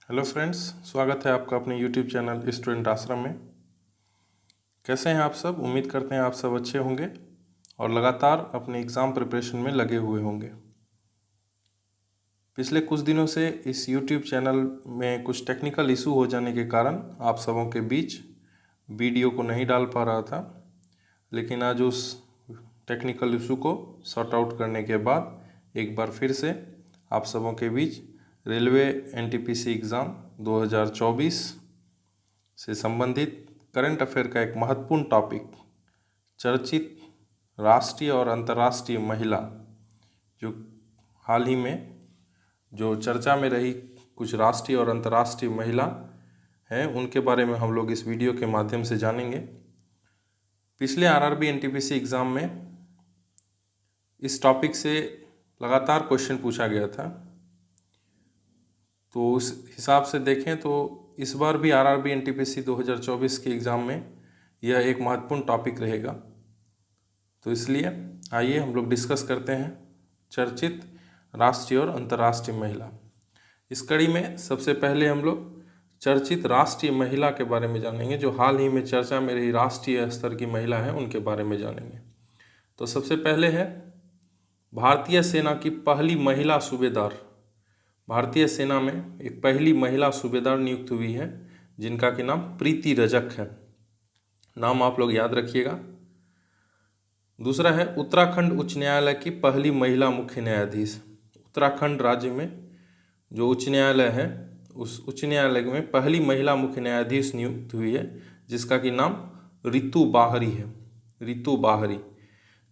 Hello friends, स्वागत है आपका अपने यूट्यूब चैनल स्टूडेंट आश्रम में। कैसे हैं आप सब? उम्मीद करते हैं आप सब अच्छे होंगे और लगातार अपने एग्ज़ाम प्रिपरेशन में लगे हुए होंगे। पिछले कुछ दिनों से इस यूट्यूब चैनल में कुछ टेक्निकल इशू हो जाने के कारण आप सबों के बीच वीडियो को नहीं डाल पा रहा था, लेकिन आज उस टेक्निकल इशू को सॉर्ट आउट करने के बाद एक बार फिर से आप सबों के बीच रेलवे एनटीपीसी एग्ज़ाम 2024 से संबंधित करंट अफेयर का एक महत्वपूर्ण टॉपिक, चर्चित राष्ट्रीय और अंतर्राष्ट्रीय महिला, जो हाल ही में जो चर्चा में रही कुछ राष्ट्रीय और अंतर्राष्ट्रीय महिला हैं, उनके बारे में हम लोग इस वीडियो के माध्यम से जानेंगे। पिछले आरआरबी एनटीपीसी एग्ज़ाम में इस टॉपिक से लगातार क्वेश्चन पूछा गया था, तो उस हिसाब से देखें तो इस बार भी आरआरबी एनटीपीसी 2024 के एग्ज़ाम में यह एक महत्वपूर्ण टॉपिक रहेगा। तो इसलिए आइए हम लोग डिस्कस करते हैं चर्चित राष्ट्रीय और अंतर्राष्ट्रीय महिला। इस कड़ी में सबसे पहले हम लोग चर्चित राष्ट्रीय महिला के बारे में जानेंगे, जो हाल ही में चर्चा में रही राष्ट्रीय स्तर की महिला है, उनके बारे में जानेंगे। तो सबसे पहले है भारतीय सेना की पहली महिला सूबेदार। भारतीय सेना में एक पहली महिला सूबेदार नियुक्त हुई है, जिनका कि नाम प्रीति रजक है। नाम आप लोग याद रखिएगा। दूसरा है उत्तराखंड उच्च न्यायालय की पहली महिला मुख्य न्यायाधीश। उत्तराखंड राज्य में जो उच्च न्यायालय है, उस उच्च न्यायालय में पहली महिला मुख्य न्यायाधीश नियुक्त हुई है, जिसका कि नाम रितु बाहरी है। रितु बाहरी।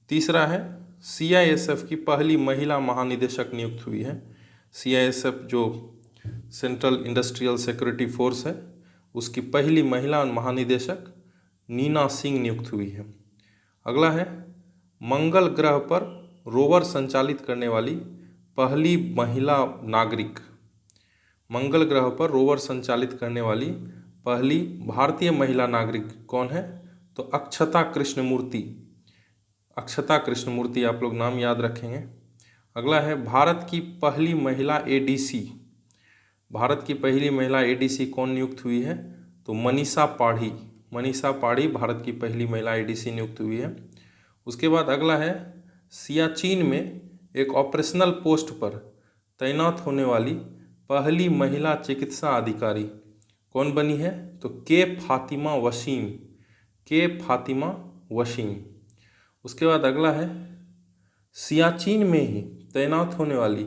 तीसरा है सीआईएसएफ की पहली महिला महानिदेशक नियुक्त हुई है। सीआईएसएफ जो सेंट्रल इंडस्ट्रियल सिक्योरिटी फोर्स है, उसकी पहली महिला महानिदेशक नीना सिंह नियुक्त हुई है। अगला है मंगल ग्रह पर रोवर संचालित करने वाली पहली महिला नागरिक। मंगल ग्रह पर रोवर संचालित करने वाली पहली भारतीय महिला नागरिक कौन है? तो अक्षता कृष्णमूर्ति। अक्षता कृष्णमूर्ति आप लोग नाम याद रखेंगे। अगला है भारत की पहली महिला एडीसी। भारत की पहली महिला एडीसी कौन नियुक्त हुई है? तो मनीषा पाढ़ी। मनीषा पाढ़ी भारत की पहली महिला एडीसी नियुक्त हुई है। उसके बाद अगला है सियाचिन में एक ऑपरेशनल पोस्ट पर तैनात होने वाली पहली महिला चिकित्सा अधिकारी कौन बनी है? तो के फातिमा वसीम। के फातिमा वसीम। उसके बाद अगला है सियाचिन में ही तैनात होने वाली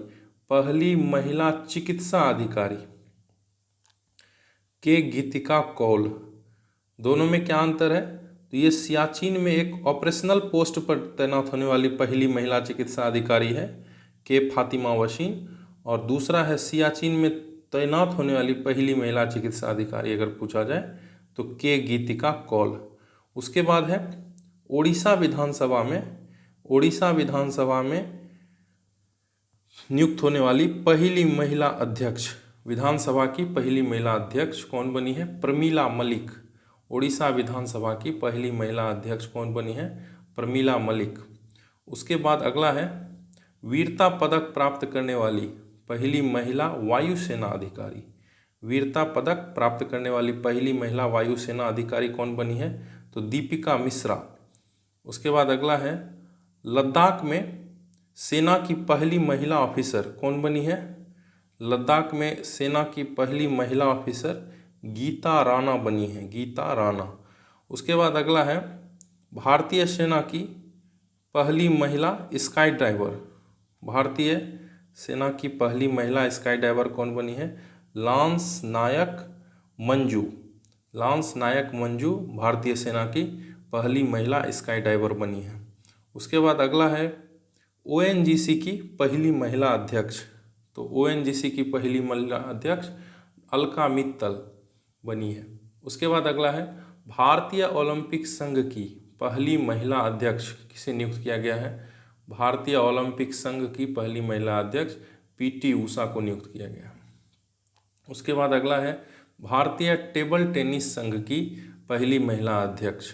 पहली महिला चिकित्सा अधिकारी के गीतिका कौल। दोनों में क्या अंतर है? तो ये सियाचिन में एक ऑपरेशनल पोस्ट पर तैनात होने वाली पहली महिला चिकित्सा अधिकारी है के फातिमा वसीम, और दूसरा है सियाचिन में तैनात होने वाली पहली महिला चिकित्सा अधिकारी अगर पूछा जाए तो के गीतिका कौल। उसके बाद है ओडिशा विधानसभा में नियुक्त होने वाली पहली महिला अध्यक्ष। विधानसभा की पहली महिला अध्यक्ष कौन बनी है? प्रमीला मलिक। ओडिशा विधानसभा की पहली महिला अध्यक्ष कौन बनी है? प्रमीला मलिक। उसके बाद अगला है वीरता पदक प्राप्त करने वाली पहली महिला वायुसेना अधिकारी। वीरता पदक प्राप्त करने वाली पहली महिला वायुसेना अधिकारी कौन बनी है? तो दीपिका मिश्रा। उसके बाद अगला है लद्दाख में सेना की पहली महिला ऑफिसर कौन बनी है? लद्दाख में सेना की पहली महिला ऑफिसर गीता राणा बनी है। गीता राणा। उसके बाद अगला है भारतीय सेना की पहली महिला स्काई ड्राइवर। भारतीय सेना की पहली महिला स्काई ड्राइवर कौन बनी है? लांस नायक मंजू। लांस नायक मंजू भारतीय सेना की पहली महिला स्काई ड्राइवर बनी है। उसके बाद अगला है ओएनजीसी की पहली महिला अध्यक्ष। तो ओएनजीसी की पहली महिला अध्यक्ष अलका मित्तल बनी है। उसके बाद अगला है भारतीय ओलंपिक संघ की पहली महिला अध्यक्ष किसे नियुक्त किया गया है? भारतीय ओलंपिक संघ की पहली महिला अध्यक्ष पीटी उषा को नियुक्त किया गया। उसके बाद अगला है भारतीय टेबल टेनिस संघ की पहली महिला अध्यक्ष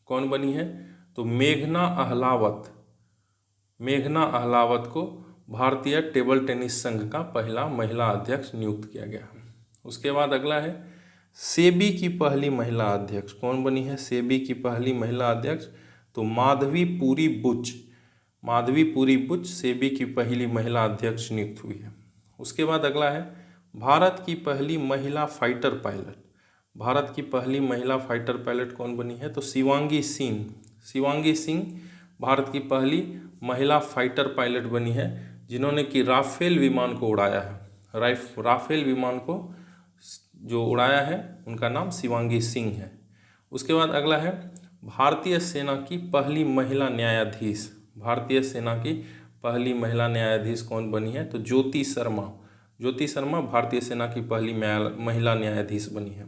कौन बनी है? तो मेघना अहलावत। मेघना अहलावत को भारतीय टेबल टेनिस संघ का पहला महिला अध्यक्ष नियुक्त किया गया। उसके बाद अगला है सेबी की पहली महिला अध्यक्ष कौन बनी है? सेबी की पहली महिला अध्यक्ष तो माधवीपुरी बुच, माधवीपुरी बुच सेबी की पहली महिला अध्यक्ष नियुक्त हुई है। उसके बाद अगला है भारत की पहली महिला फाइटर पायलट, भारत की पहली महिला फाइटर पायलट कौन बनी है? तो शिवांगी सिंह, शिवांगी सिंह भारत की पहली महिला फाइटर पायलट बनी है जिन्होंने कि राफेल विमान को उड़ाया है। राफेल विमान को जो उड़ाया है उनका नाम शिवांगी सिंह है। उसके बाद अगला है भारतीय सेना की पहली महिला न्यायाधीश, भारतीय सेना की पहली महिला न्यायाधीश कौन बनी है? तो ज्योति शर्मा, ज्योति शर्मा भारतीय सेना की पहली महिला न्यायाधीश बनी है।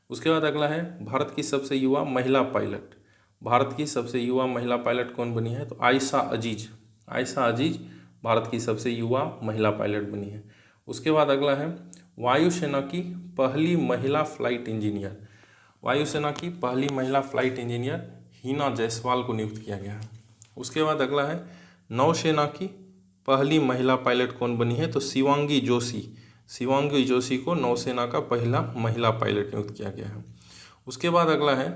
उसके बाद अगला है भारत की सबसे युवा महिला पायलट, भारत की सबसे युवा महिला पायलट कौन बनी है? तो आयशा अजीज, आयशा अजीज भारत की सबसे युवा महिला पायलट बनी है। उसके बाद अगला है वायुसेना की पहली महिला फ्लाइट इंजीनियर, वायुसेना की पहली महिला फ्लाइट इंजीनियर हिना जायसवाल को नियुक्त किया गया है। उसके बाद अगला है नौसेना की पहली महिला पायलट कौन बनी है? तो शिवांगी जोशी, शिवांगी जोशी को नौसेना का पहला महिला पायलट नियुक्त किया गया है। उसके बाद अगला है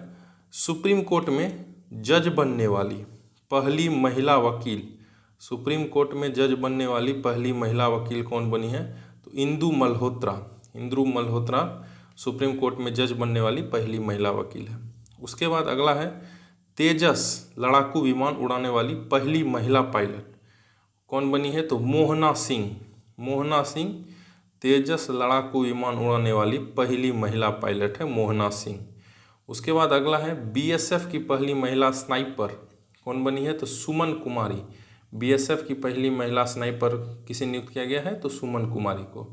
सुप्रीम कोर्ट में जज बनने वाली पहली महिला वकील, सुप्रीम कोर्ट में जज बनने वाली पहली महिला वकील कौन बनी है? तो इंदु मल्होत्रा, इंदु मल्होत्रा सुप्रीम कोर्ट में जज बनने वाली पहली महिला वकील है। उसके बाद अगला है तेजस लड़ाकू विमान उड़ाने वाली पहली महिला पायलट कौन बनी है? तो मोहना सिंह, मोहना सिंह तेजस लड़ाकू विमान उड़ाने वाली पहली महिला पायलट है मोहना सिंह। उसके बाद अगला है बीएसएफ की पहली महिला स्नाइपर कौन बनी है? तो सुमन कुमारी, बीएसएफ की पहली महिला स्नाइपर किसे नियुक्त किया गया है? तो सुमन कुमारी को।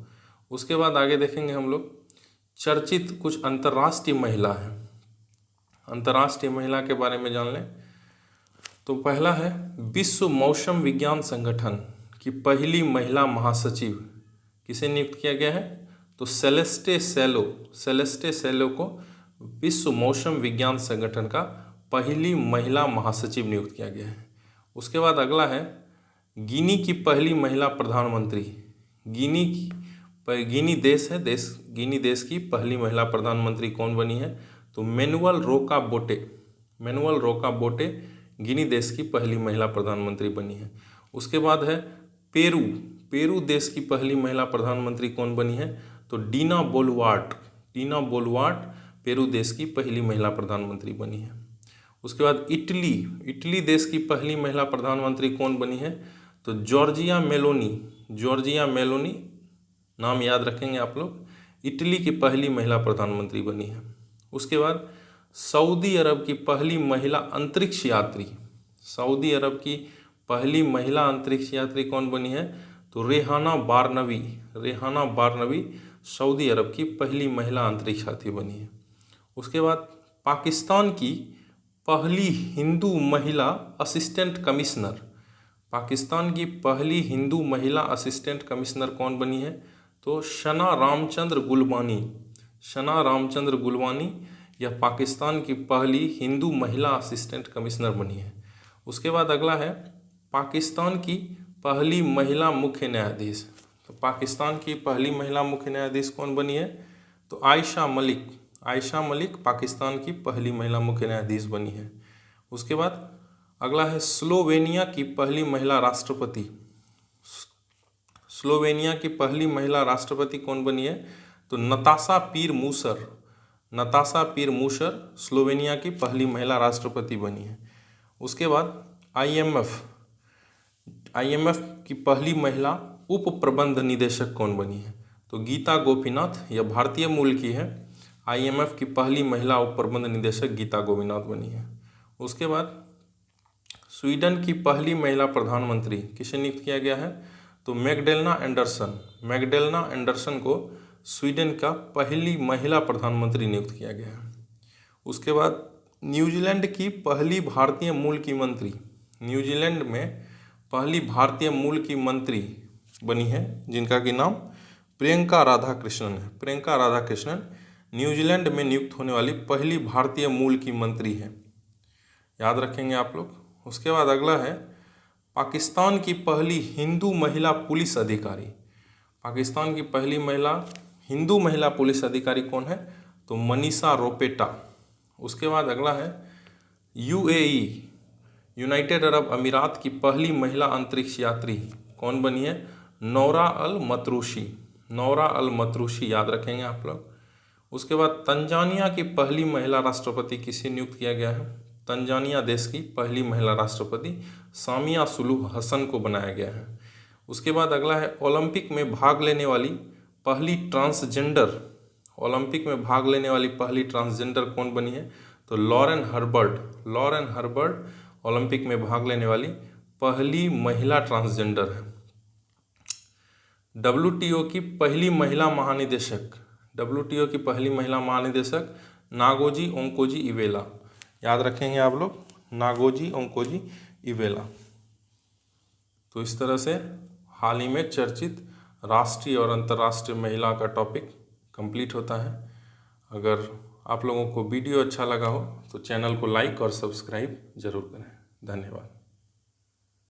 उसके बाद आगे देखेंगे हम लोग चर्चित कुछ अंतर्राष्ट्रीय महिला हैं, अंतर्राष्ट्रीय महिला के बारे में जान लें। तो पहला है विश्व मौसम विज्ञान संगठन की पहली महिला महासचिव किसे नियुक्त किया गया है? तो सेलेस्टे सेलो, सेलेस्टे सेलो को विश्व मौसम विज्ञान संगठन का पहली महिला महासचिव नियुक्त किया गया है। उसके बाद अगला है गिनी की पहली महिला प्रधानमंत्री, गिनी की गिनी देश है, गिनी देश की पहली महिला प्रधानमंत्री कौन बनी है? तो मैनुअल रोका बोटे, मैनुअल रोका बोटे गिनी देश की पहली महिला प्रधानमंत्री बनी है। उसके बाद है पेरू, पेरू देश की पहली महिला प्रधानमंत्री कौन बनी है? तो डीना बोलुआर्ट, डीना बोलुआर्ट पेरू देश की पहली महिला प्रधानमंत्री बनी है। उसके बाद इटली, इटली देश की पहली महिला प्रधानमंत्री कौन बनी है? तो जॉर्जिया मेलोनी, जॉर्जिया मेलोनी नाम याद रखेंगे आप लोग, इटली की पहली महिला प्रधानमंत्री बनी है। उसके बाद सऊदी अरब की पहली महिला अंतरिक्ष यात्री, सऊदी अरब की पहली महिला अंतरिक्ष यात्री कौन बनी है? तो रेहाना बारनवी, रेहाना बारनवी सऊदी अरब की पहली महिला अंतरिक्ष यात्री बनी है। उसके बाद पाकिस्तान की पहली हिंदू महिला असिस्टेंट कमिश्नर, पाकिस्तान की पहली हिंदू महिला असिस्टेंट कमिश्नर कौन बनी है? तो शना रामचंद्र गुलवानी, शना रामचंद्र गुलवानी यह पाकिस्तान की पहली हिंदू महिला असिस्टेंट कमिश्नर बनी है। उसके बाद अगला है पाकिस्तान की पहली महिला मुख्य न्यायाधीश, तो पाकिस्तान की पहली महिला मुख्य न्यायाधीश कौन बनी है? तो आयशा मलिक, आयशा मलिक पाकिस्तान की पहली महिला मुख्य न्यायाधीश बनी है। उसके बाद अगला है स्लोवेनिया की पहली महिला राष्ट्रपति, स्लोवेनिया की पहली महिला राष्ट्रपति कौन बनी है? तो नताशा पीर मूसर, नताशा पीर मूसर स्लोवेनिया की पहली महिला राष्ट्रपति बनी है। उसके बाद आईएमएफ, आईएमएफ की पहली महिला उप प्रबंध निदेशक कौन बनी है? तो गीता गोपीनाथ, यह भारतीय मूल की है। आईएमएफ की पहली महिला उप प्रबंध निदेशक गीता गोपीनाथ बनी है। उसके बाद स्वीडन की पहली महिला प्रधानमंत्री किसे नियुक्त किया गया है? तो मैग्डेलेना एंडरसन, मैग्डेलेना एंडरसन को स्वीडन का पहली महिला प्रधानमंत्री नियुक्त किया गया है। उसके बाद न्यूजीलैंड की पहली भारतीय मूल की मंत्री, न्यूजीलैंड में पहली भारतीय मूल की मंत्री बनी है जिनका कि नाम प्रियंका राधाकृष्णन है। प्रियंका राधाकृष्णन न्यूजीलैंड में नियुक्त होने वाली पहली भारतीय मूल की मंत्री है, याद रखेंगे आप लोग। उसके बाद अगला है पाकिस्तान की पहली हिंदू महिला पुलिस अधिकारी, पाकिस्तान की पहली महिला हिंदू महिला पुलिस अधिकारी कौन है? तो मनीषा रोपेटा। उसके बाद अगला है यूएई, यूनाइटेड अरब अमीरात की पहली महिला अंतरिक्ष यात्री कौन बनी है? नौरा अल मतरूशी। नौरा अल मतरूशी याद रखेंगे आप लोग। उसके बाद तंजानिया की पहली महिला राष्ट्रपति किसे नियुक्त किया गया है? तंजानिया देश की पहली महिला राष्ट्रपति सामिया सुलूह हसन को बनाया गया है। उसके बाद अगला है ओलंपिक में भाग लेने वाली पहली ट्रांसजेंडर, ओलंपिक में भाग लेने वाली पहली ट्रांसजेंडर कौन बनी है? तो Lauren Herbert. Lauren Herbert Olympic में भाग लेने वाली पहली महिला ट्रांसजेंडर है। WTO की पहली महिला महानिदेशक, WTO की पहली महिला महानिदेशक नागोजी ओंकोजी इवेला। याद रखेंगे आप लोग, नागोजी ओंकोजी इवेला। तो इस तरह से हाल ही में चर्चित राष्ट्रीय और अंतर्राष्ट्रीय महिला का टॉपिक कंप्लीट होता है। अगर आप लोगों को वीडियो अच्छा लगा हो तो चैनल को लाइक और सब्सक्राइब जरूर करें। धन्यवाद।